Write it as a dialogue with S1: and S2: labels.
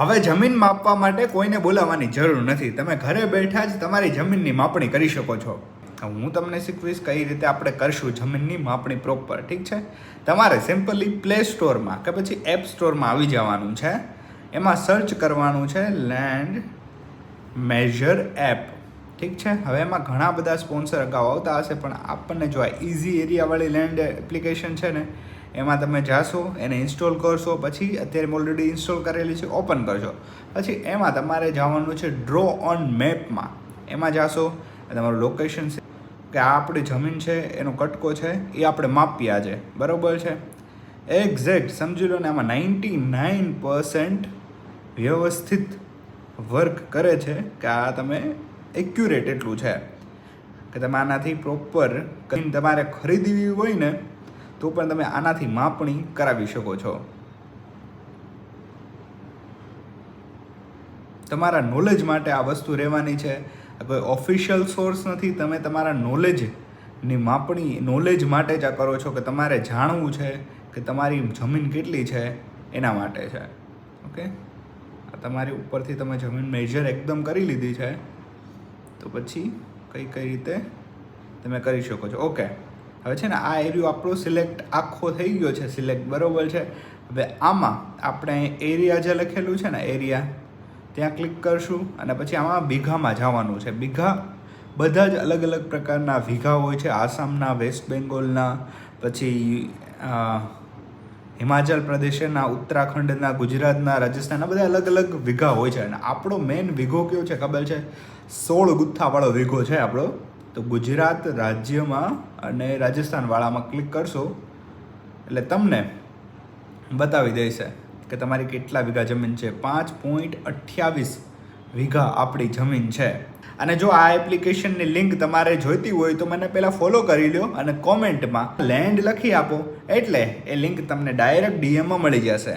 S1: હવે જમીન માપવા માટે કોઈને બોલાવવાની જરૂર નથી. તમે ઘરે બેઠા જ તમારી જમીનની માપણી કરી શકો છો. હું તમને શીખવીશ કઈ રીતે આપણે કરશું જમીનની માપણી પ્રોપર. ઠીક છે? તમારે સિમ્પલી પ્લે સ્ટોરમાં કે પછી એપ સ્ટોરમાં આવી જવાનું છે. એમાં સર્ચ કરવાનું છે લેન્ડ મેઝર એપ. ઠીક છે? હવે એમાં ઘણા બધા સ્પોન્સર અગાઉ આવતા હશે, પણ આપણને જો આ ઇઝી એરિયાવાળી લેન્ડ એપ્લિકેશન છે ને, એમાં તમે જાશો, એને ઇન્સ્ટોલ કરશો, પછી અત્યારે ઓલરેડી ઇન્સ્ટોલ કરેલી છે ઓપન કરશો, પછી એમાં તમારે જવાનું છે ડ્રો ઓન મેપમાં. એમાં જાશો, તમારું લોકેશન છે કે આ આપણી જમીન છે, એનો કટકો છે, એ આપણે માપીએ આજે. બરાબર છે? એક્ઝેક્ટ સમજી લો ને, આમાં 99% વ્યવસ્થિત વર્ક કરે છે કે આ તમે એક્યુરેટ એટલું છે કે તમે આનાથી પ્રોપર તમારે ખરીદવી હોય ને તો પણ તમે આનાથી માપણી કરાવી શકો છો. તમારા નોલેજ માટે આ વસ્તુ રહેવાની છે. કોઈ ઓફિશિયલ સોર્સ નથી. તમે તમારા નોલેજની માપણી નોલેજ માટે જ આ કરો છો કે તમારે જાણવું છે કે તમારી જમીન કેટલી છે એના માટે છે. ઓકે, તમારી ઉપરથી તમે જમીન મેજર એકદમ કરી લીધી છે, તો પછી કઈ રીતે તમે કરી શકો છો. ઓકે, હવે છે ને આ એરિયો આપણો સિલેક્ટ આખો થઈ ગયો છે સિલેક્ટ. બરાબર છે? હવે આમાં આપણે એરિયા જે લખેલું છે ને એરિયા, ત્યાં ક્લિક કરશું અને પછી આમાં વીઘામાં જવાનું છે. વીઘા બધા જ અલગ અલગ પ્રકારના વીઘા હોય છે. આસામના, વેસ્ટ બેંગોલના, પછી હિમાચલ પ્રદેશના, ઉત્તરાખંડના, ગુજરાતના, રાજસ્થાનના, બધા અલગ અલગ વીઘા હોય છે. અને આપણો મેઇન વીઘો કયો છે ખબર છે? 16 ગુથ્થાવાળો વીઘો છે આપણો. તો ગુજરાત રાજ્યમાં અને રાજસ્થાનવાળામાં ક્લિક કરશો એટલે તમને બતાવી દેશે કે તમારી કેટલા વીઘા જમીન છે. 5.28 વીઘા આપણી જમીન છે. અને જો આ એપ્લિકેશનની લિંક તમારે જોઈતી હોય તો મને પહેલાં ફોલો કરી લો અને કોમેન્ટમાં લેન્ડ લખી આપો, એટલે એ લિંક તમને ડાયરેક્ટ DMમાં મળી જશે.